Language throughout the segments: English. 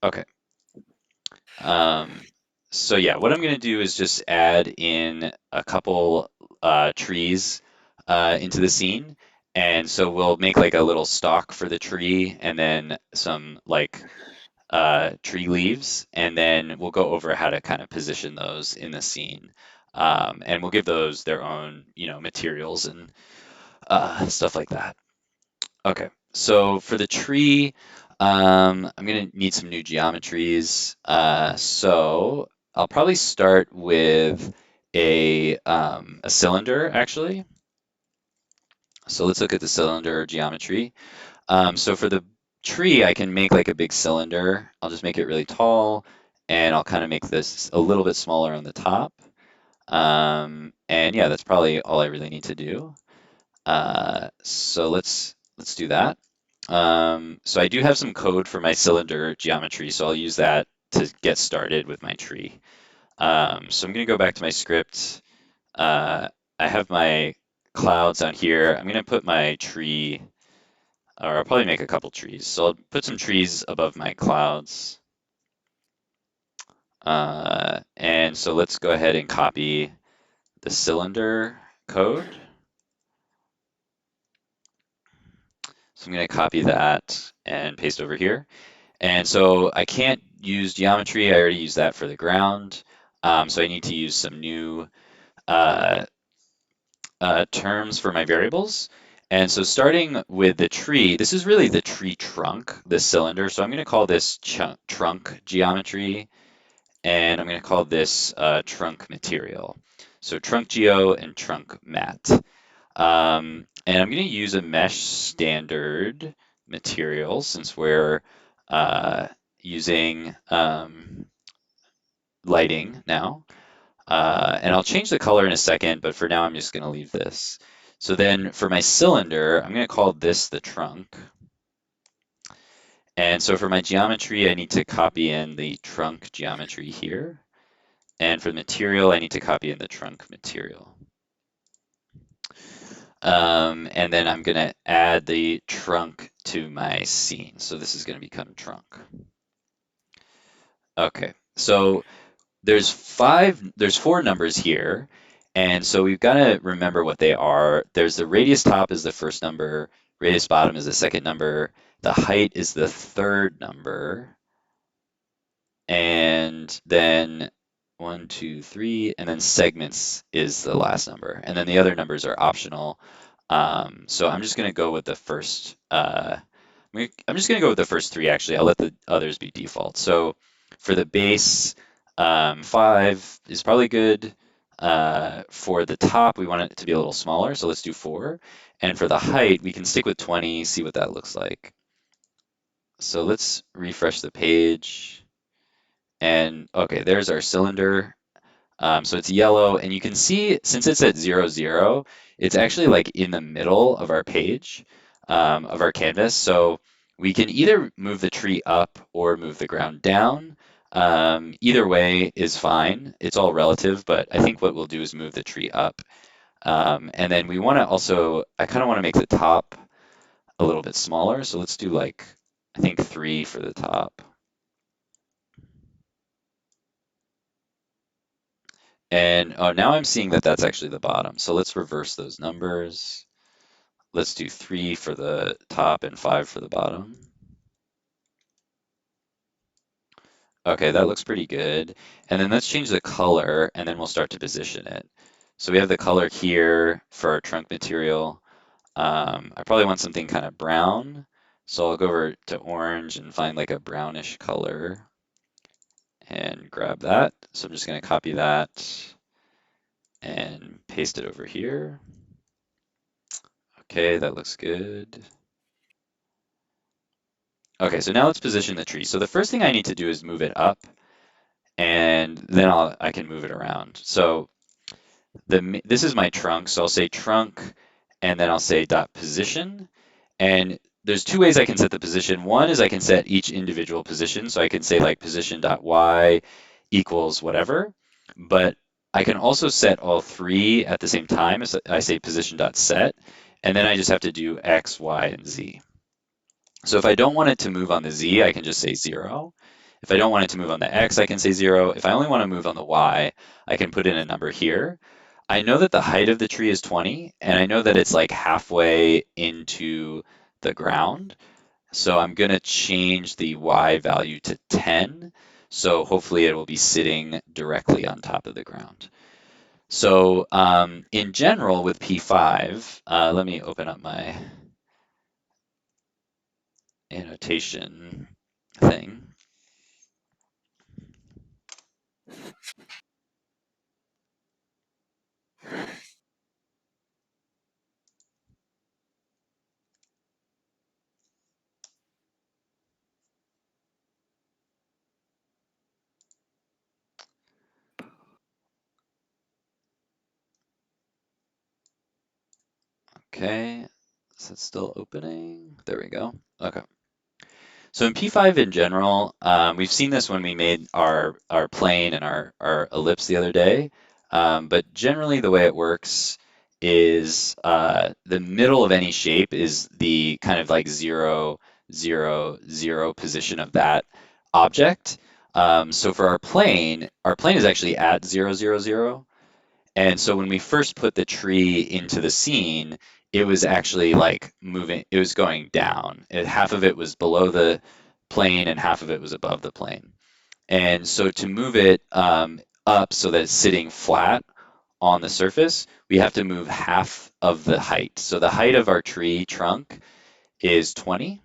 Okay. Um, so yeah, what I'm going to do is just add in a couple trees into the scene. And so we'll make like a little stalk for the tree and then some like tree leaves, and then we'll go over how to kind of position those in the scene. And we'll give those their own, materials and stuff like that. Okay, so for the tree, I'm gonna need some new geometries. So I'll probably start with a cylinder, actually. So let's look at the cylinder geometry. So for the tree, I can make like a big cylinder. I'll just make it really tall, and I'll kind of make this a little bit smaller on the top. And yeah, that's probably all I really need to do. So let's do that. So I do have some code for my cylinder geometry, so I'll use that to get started with my tree. So I'm going to go back to my script. Uh, I have my clouds on here. I'm going to put my tree, or I'll probably make a couple trees. So I'll put some trees above my clouds. And so let's go ahead and copy the cylinder code. So I'm going to copy that and paste over here. And so I can't use geometry. I already used that for the ground. So I need to use some new uh, terms for my variables. And so starting with the tree, this is really the tree trunk, the cylinder. So I'm going to call this trunk geometry, and I'm going to call this trunk material. So trunk geo and trunk mat. And I'm going to use a mesh standard material since we're uh, using lighting now. And I'll change the color in a second, but for now I'm just going to leave this. So then for my cylinder, I'm going to call this the trunk. And so for my geometry, I need to copy in the trunk geometry here. And for the material, I need to copy in the trunk material. And then I'm going to add the trunk to my scene. So this is going to become trunk. Okay, so there's four numbers here. And so we've got to remember what they are. There's the radius top is the first number, radius bottom is the second number, the height is the third number, and then one, two, three, and then segments is the last number. And then the other numbers are optional. So I'm just going to go with the first. I'm just going to go with the first three, actually. I'll let the others be default. So for the base, 5 is probably good. For the top, we want it to be a little smaller, so let's do 4. And for the height, we can stick with 20, see what that looks like. So let's refresh the page. And okay, there's our cylinder. So it's yellow, and you can see since it's at 0, 0, it's actually like in the middle of our page, of our canvas. So we can either move the tree up or move the ground down. Either way is fine. It's all relative, but I think what we'll do is move the tree up. And then we want to also, I kind of want to make the top a little bit smaller. So let's do like, I think 3 for the top. And oh, now I'm seeing that that's actually the bottom. So let's reverse those numbers. Let's do 3 for the top and 5 for the bottom. Okay, that looks pretty good. And then let's change the color, and then we'll start to position it. So we have the color here for our trunk material. I probably want something kind of brown. So I'll go over to orange and find like a brownish color and grab that. So I'm just going to copy that and paste it over here. Okay, that looks good. Okay, so now let's position the tree. So the first thing I need to do is move it up, and then I can move it around. So this is my trunk, so I'll say trunk, and then I'll say dot position. And there's two ways I can set the position. One is I can set each individual position, so I can say like position dot y equals whatever. But I can also set all three at the same time. So I say position dot set, and then I just have to do x, y, and z. So if I don't want it to move on the z, I can just say 0. If I don't want it to move on the X, I can say 0. If I only want to move on the Y, I can put in a number here. I know that the height of the tree is 20, and I know that it's like halfway into the ground. So I'm going to change the Y value to 10. So hopefully it will be sitting directly on top of the ground. So in general with P5, let me open up my annotation thing. Okay, so it's still opening. There we go. Okay. So in P5 in general, we've seen this when we made our plane and our ellipse the other day. But generally the way it works is the middle of any shape is the kind of like 0, 0, 0 position of that object. So for our plane is actually at 0, 0, 0. And so when we first put the tree into the scene, it was actually like moving, it was going down. Half of it was below the plane and half of it was above the plane. And so to move it up so that it's sitting flat on the surface, we have to move half of the height. So the height of our tree trunk is 20.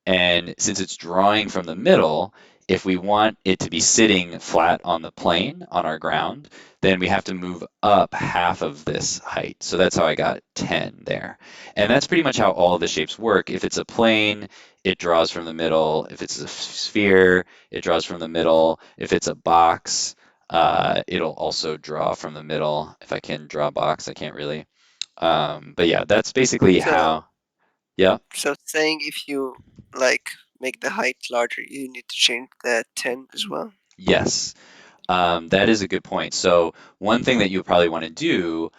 And since it's drawing from the middle, if we want it to be sitting flat on the plane, on our ground, then we have to move up half of this height. So that's how I got 10 there. And that's pretty much how all of the shapes work. If it's a plane, it draws from the middle. If it's a sphere, it draws from the middle. If it's a box, it'll also draw from the middle. If I can draw a box, I can't really. But yeah, that's basically So, how, yeah. so saying if you like make the height larger, you need to change that 10 as well. Yes. That is a good point. So one thing that you probably want to do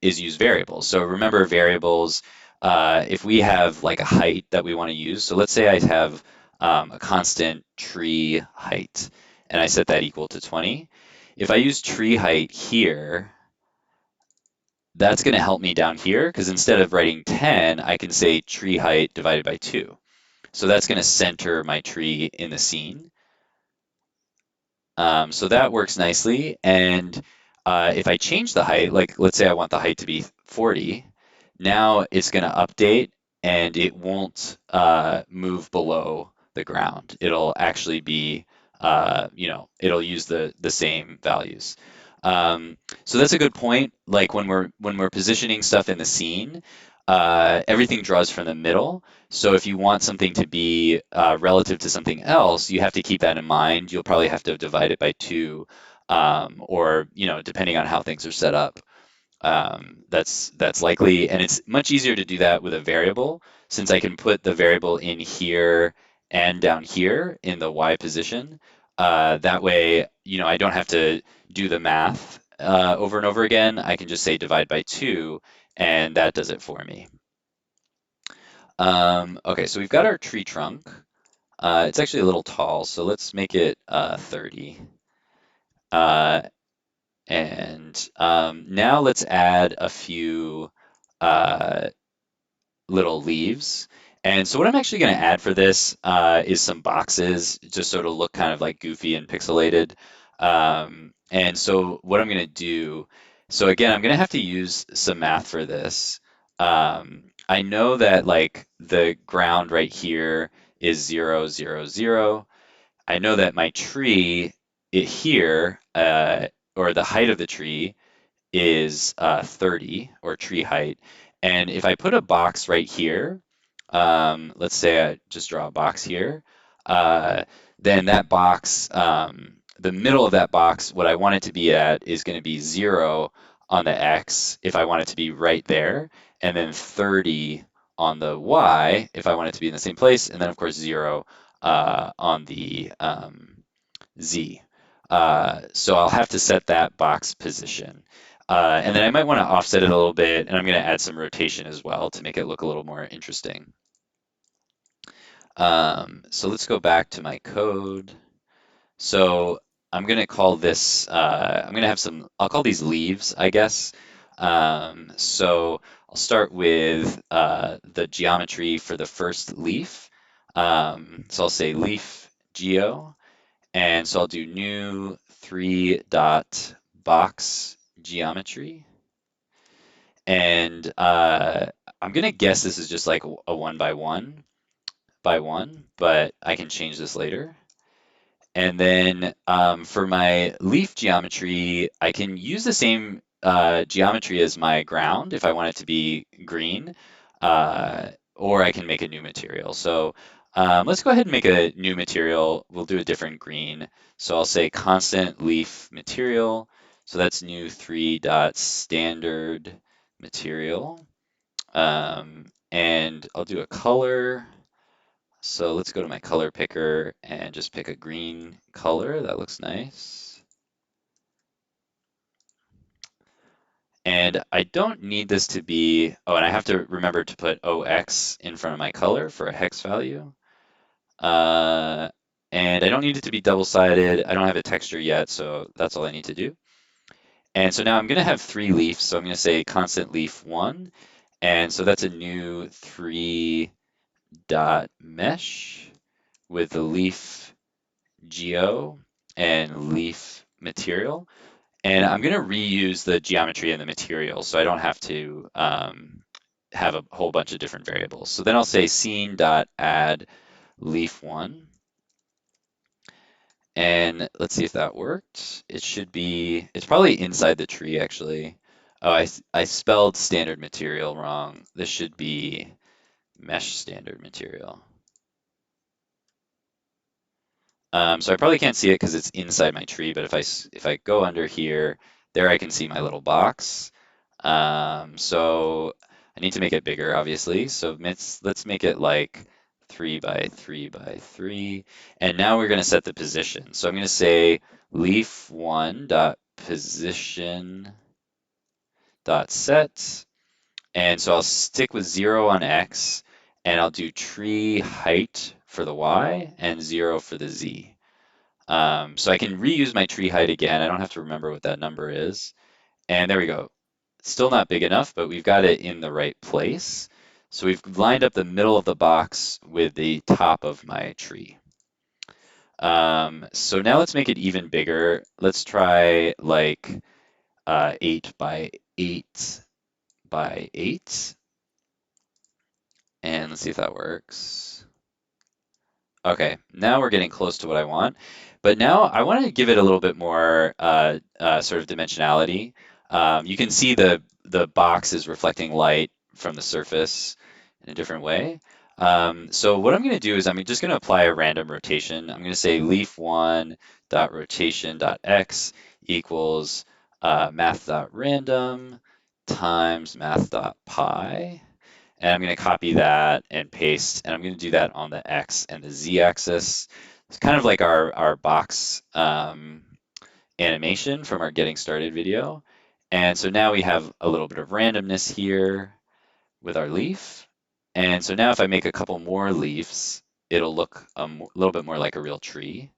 is use variables. So remember variables, if we have like a height that we want to use, so let's say I have a constant tree height, and I set that equal to 20. If I use tree height here, that's going to help me down here, because instead of writing 10, I can say tree height divided by 2. So that's going to center my tree in the scene. So that works nicely. And if I change the height, like let's say I want the height to be 40, now it's going to update and it won't move below the ground. It'll actually be, it'll use the same values. So that's a good point. Like when we're positioning stuff in the scene, everything draws from the middle. So if you want something to be relative to something else, you have to keep that in mind. You'll probably have to divide it by 2, or depending on how things are set up. That's likely, and it's much easier to do that with a variable since I can put the variable in here and down here in the y position. That way, I don't have to do the math over and over again. I can just say divide by 2, and that does it for me. Okay, so we've got our tree trunk. It's actually a little tall, so let's make it 30. Uh, and now let's add a few uh, little leaves. And so what I'm actually going to add for this is some boxes, just so it'll look kind of like goofy and pixelated. And so what I'm going to do, so again, I'm going to have to use some math for this. I know that like the ground right here is 0, 0, 0. I know that my tree here, or the height of the tree is 30 or tree height. And if I put a box right here, let's say I just draw a box here, uh, then that box, the middle of that box, what I want it to be at is going to be 0 on the X if I want it to be right there, and then 30 on the Y if I want it to be in the same place, and then of course 0 on the Z. So I'll have to set that box position. And then I might want to offset it a little bit, and I'm going to add some rotation as well to make it look a little more interesting. So let's go back to my code. So I'm gonna call this, I'm gonna have some, I'll call these leaves, I guess. So I'll start with the geometry for the first leaf. So I'll say leaf geo, and so I'll do new three dot box geometry. And I'm gonna guess this is just like a one by one, but I can change this later. And then for my leaf geometry, I can use the same geometry as my ground if I want it to be green, or I can make a new material. So let's go ahead and make a new material. We'll do a different green. So I'll say constant leaf material. So that's new three dot standard material. And I'll do a color. So let's go to my color picker and just pick a green color. That looks nice. And I don't need this to be, oh, and I have to remember to put OX in front of my color for a hex value. Uh, and I don't need it to be double-sided. I don't have a texture yet, so that's all I need to do. And so now I'm going to have three leaves. So I'm going to say constant leaf one. And so that's a new three dot mesh with the leaf geo and leaf material. And I'm going to reuse the geometry and the material so I don't have to have a whole bunch of different variables. So then I'll say scene dot add leaf one. And let's see if that worked. It should be, it's probably inside the tree actually. Oh, I spelled standard material wrong. This should be mesh standard material. So I probably can't see it because it's inside my tree, but if I go under here, there I can see my little box. So I need to make it bigger, obviously. So let's make it like 3 by 3 by 3. And now we're going to set the position. So I'm going to say leaf one dot position dot set. And so I'll stick with 0 on X, and I'll do tree height for the Y and 0 for the Z. So I can reuse my tree height again. I don't have to remember what that number is. And there we go. Still not big enough, but we've got it in the right place. So we've lined up the middle of the box with the top of my tree. So now let's make it even bigger. Let's try like 8 by 8 by 8. And let's see if that works. Okay, now we're getting close to what I want. But now I want to give it a little bit more sort of dimensionality. You can see the box is reflecting light from the surface in a different way. So what I'm going to do is I'm just going to apply a random rotation. I'm going to say leaf1 dot rotation dot x equals math dot random times math dot pi. And I'm going to copy that and paste, and I'm going to do that on the X and the Z axis. It's kind of like our box animation from our getting started video. And so now we have a little bit of randomness here with our leaf. And so now if I make a couple more leaves, it'll look a little bit more like a real tree.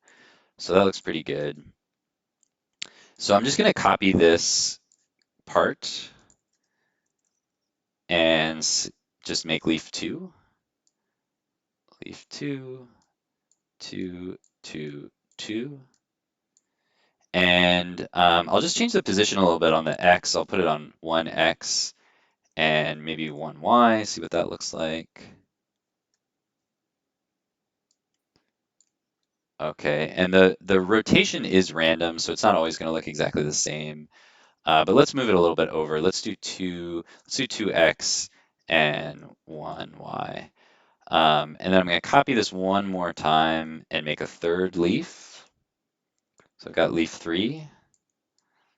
So that looks pretty good. So I'm just going to copy this part and just make leaf 2, leaf 2, 2, 2, 2. And I'll just change the position a little bit on the X. I'll put it on 1X and maybe 1Y, see what that looks like. Okay, and the rotation is random, so it's not always going to look exactly the same. But let's move it a little bit over. Let's do 2X and 1Y. And then I'm going to copy this one more time and make a third leaf. So I've got leaf 3.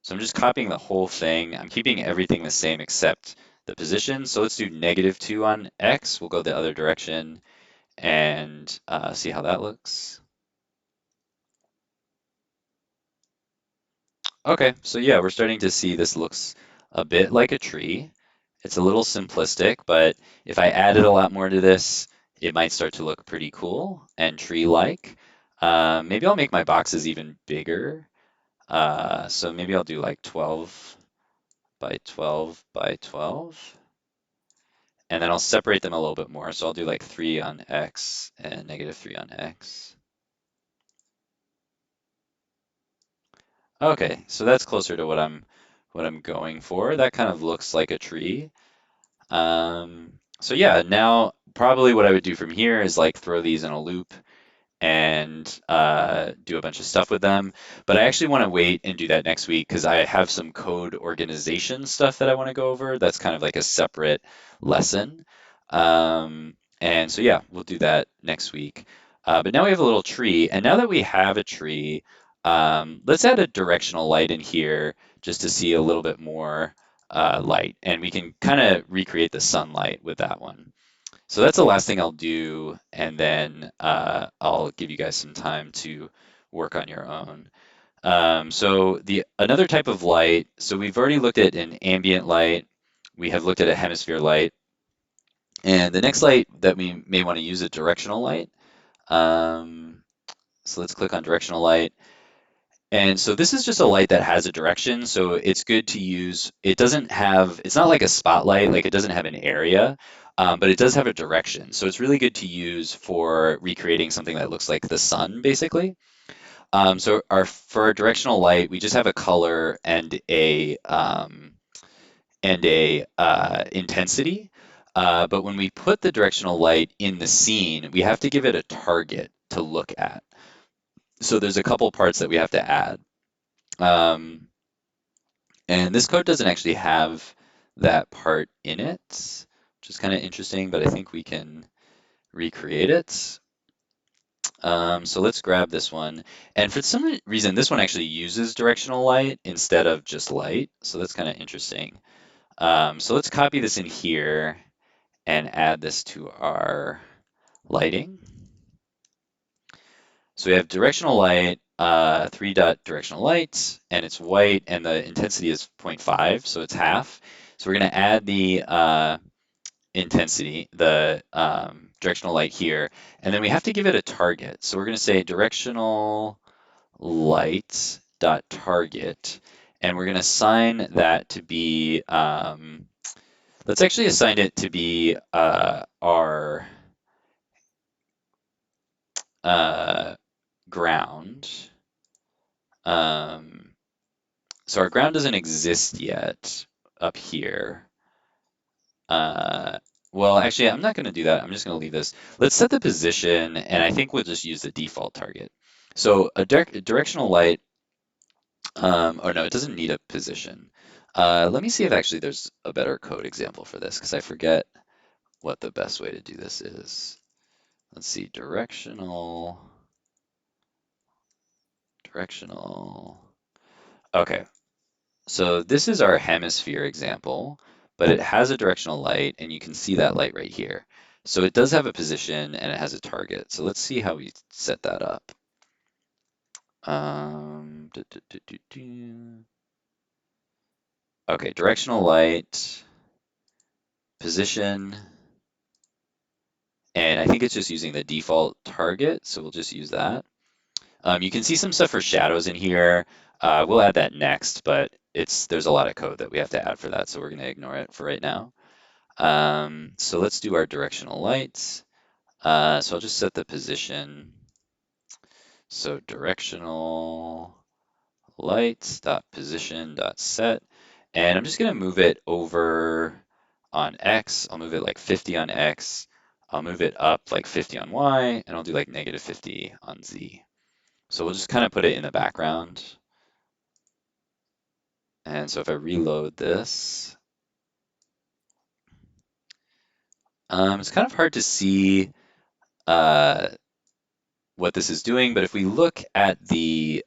So I'm just copying the whole thing. I'm keeping everything the same except the position. So let's do -2 on X. We'll go the other direction and see how that looks. Okay, so yeah, we're starting to see this looks a bit like a tree. It's a little simplistic, but if I added a lot more to this, it might start to look pretty cool and tree-like. Maybe I'll make my boxes even bigger. So maybe I'll do like 12 by 12 by 12. And then I'll separate them a little bit more. So I'll do like 3 on X and -3 on X. Okay, so that's closer to what I'm going for. That kind of looks like a tree. So yeah, now probably what I would do from here is like throw these in a loop and do a bunch of stuff with them. But I actually want to wait and do that next week because I have some code organization stuff that I want to go over. That's kind of like a separate lesson. And so, yeah, we'll do that next week. But now we have a little tree. And now that we have a tree, let's add a directional light in here just to see a little bit more light. And we can kind of recreate the sunlight with that one. So that's the last thing I'll do, and then I'll give you guys some time to work on your own. So the another type of light, so we've already looked at an ambient light, we have looked at a hemisphere light, and the next light that we may want to use is a directional light. Um, so let's click on directional light. And so this is just a light that has a direction, so it's good to use. It doesn't have, it's not like a spotlight, like it doesn't have an area, but it does have a direction. So it's really good to use for recreating something that looks like the sun, basically. So for our directional light, we just have a color and a intensity. But when we put the directional light in the scene, we have to give it a target to look at. So there's a couple parts that we have to add. Um, And this code doesn't actually have that part in it, which is kind of interesting, but I think we can recreate it. So let's grab this one. And for some reason, this one actually uses directional light instead of just light. So that's kind of interesting. So let's copy this in here and add this to our lighting. So we have directional light, 3 dot directional light, and it's white, and the intensity is 0.5, so it's half. So we're going to add the intensity, the directional light here, and then we have to give it a target. So we're going to say directional light dot target, and we're going to assign that to be, let's actually assign it to be our uh, ground. Um, So our ground doesn't exist yet up here. Uh, well, actually, I'm not going to do that. I'm just going to leave this. Let's set the position, and I think we'll just use the default target. So a directional light, or no, it doesn't need a position. Let me see if actually there's a better code example for this, because I forget what the best way to do this is. Let's see, directional. Okay, so this is our hemisphere example, but it has a directional light, and you can see that light right here. So it does have a position and it has a target. So let's see how we set that up. Do, do, do, do, do. Okay, directional light, position, and I think it's just using the default target, so we'll just use that. You can see some stuff for shadows in here. We'll add that next, but there's a lot of code that we have to add for that, so we're going to ignore it for right now. So let's do our directional lights. So I'll just set the position. So directional lights dot position dot set, and I'm just gonna move it over on X. I'll move it like 50 on X. I'll move it up like 50 on Y, and I'll do like -50 on Z. So we'll just kind of put it in the background. And so if I reload this, it's kind of hard to see uh, what this is doing, but if we look at the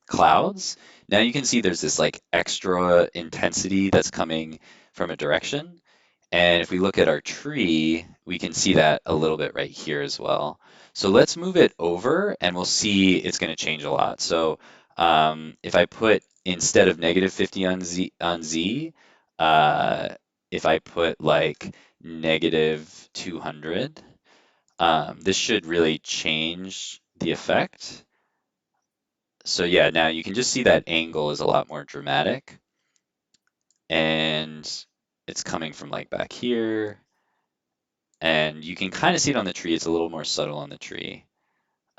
clouds, now you can see there's this like extra intensity that's coming from a direction. And if we look at our tree, we can see that a little bit right here as well. So let's move it over and we'll see it's going to change a lot. So if I put instead of -50 on Z, uh, if I put like -200, This should really change the effect. So yeah, now you can just see that angle is a lot more dramatic, and it's coming from like back here, and you can kind of see it on the tree. It's a little more subtle on the tree,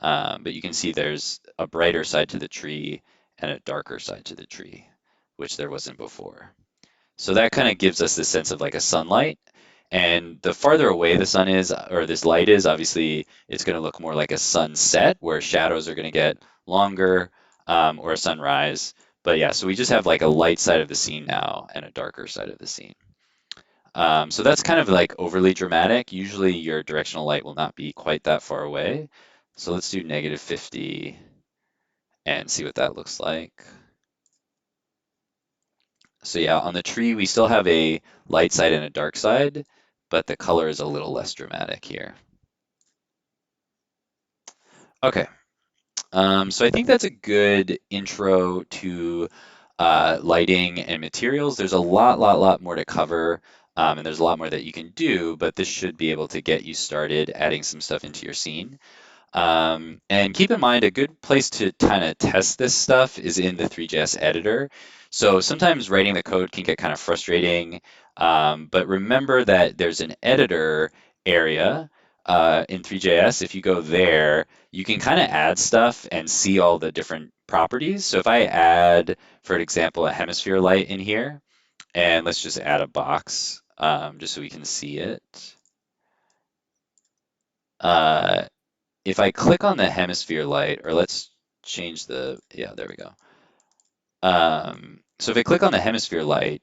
but you can see there's a brighter side to the tree and a darker side to the tree, which there wasn't before. So that kind of gives us this sense of like a sunlight. And the farther away the sun is, or this light is, obviously it's going to look more like a sunset where shadows are going to get longer, or a sunrise. But yeah, so we just have like a light side of the scene now and a darker side of the scene. So that's kind of like overly dramatic. Usually your directional light will not be quite that far away. So let's do -50 and see what that looks like. So yeah, on the tree, we still have a light side and a dark side, but the color is a little less dramatic here. Okay, so I think that's a good intro to lighting and materials. There's a lot more to cover, and there's a lot more that you can do, but this should be able to get you started adding some stuff into your scene. And keep in mind, a good place to kind of test this stuff is in the three.js editor. So sometimes writing the code can get kind of frustrating, but remember that there's an editor area in three.js. If you go there, you can kind of add stuff and see all the different properties. So if I add, for example, a hemisphere light in here, and let's just add a box just so we can see it. Uh, if I click on the hemisphere light, or let's change yeah, there we go. So if I click on the hemisphere light,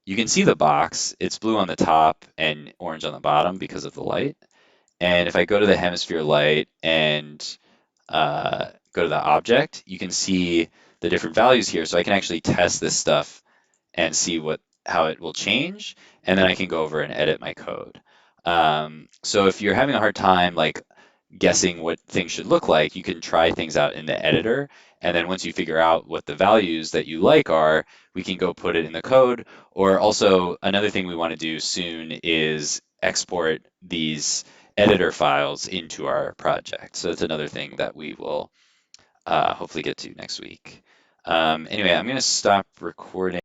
you can see the box. It's blue on the top and orange on the bottom because of the light. And if I go to the hemisphere light and go to the object, you can see the different values here. So I can actually test this stuff and see how it will change, and then I can go over and edit my code. So if you're having a hard time like guessing what things should look like, you can try things out in the editor, and then once you figure out what the values that you like are, we can go put it in the code. Or also another thing we want to do soon is export these editor files into our project. So that's another thing that we will hopefully get to next week. Anyway, I'm going to stop recording.